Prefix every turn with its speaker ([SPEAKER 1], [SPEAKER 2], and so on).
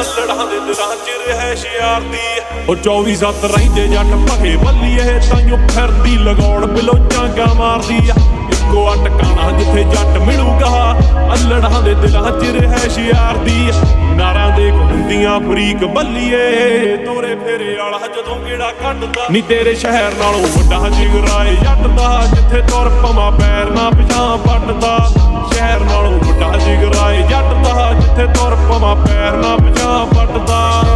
[SPEAKER 1] ਅਲੜਾਂ ਦੇ ਦਿਲਾਂ 'ਚ ਰਹਿਸ਼ ਯਾਰ ਦੀ। ਉਹ 24/7 ਰਹਿੰਦੇ ਜੱਟ ਭਗੇ ਬੱਲੀਏ, ਤਾਈਓ ਫਿਰਦੀ ਲਗਾਉਣ ਬਿਲੋ ਚਾਂਗਾ ਮਾਰਦੀ ਆ। ਇੱਕੋ ਆ ਟਿਕਾਣਾ ਜਿੱਥੇ ਜੱਟ ਮਿਲੂਗਾ, ਅਲੜਾਂ ਦੇ ਦਿਲਾਂ 'ਚ ਰਹਿਸ਼ ਯਾਰ ਦੀ। ਨਾਰਾਂ ਦੇਖ ਹੁੰਦੀਆਂ ਫਰੀਕ ਬੱਲੀਏ, ਤੋਰੇ ਫੇਰੇ ਵਾਲਾ ਜਦੋਂ ਗੇੜਾ ਕੱਢਦਾ। ਨੀ ਤੇਰੇ ਸ਼ਹਿਰ ਨਾਲੋਂ ਵੱਡਾ ਜਿਗਰਾ ਏ ਜੱਟ ਦਾ, ਜਿੱਥੇ ਤੁਰ ਪਵਾਂ ਪੈਰ ਨਾ ਪਿਛਾਂ ਪੱਟਦਾ। ਸ਼ਹਿਰ ਨਾਲੋਂ ਵੱਡਾ ਜਿਗਰਾ ਏ ਜੱਟ ਦਾ, ਜਿੱਥੇ ਤੁਰ ਪਵਾਂ ਪੈਰ ਨਾ ਪਿਛਾਂ ਪੱਟਦਾ।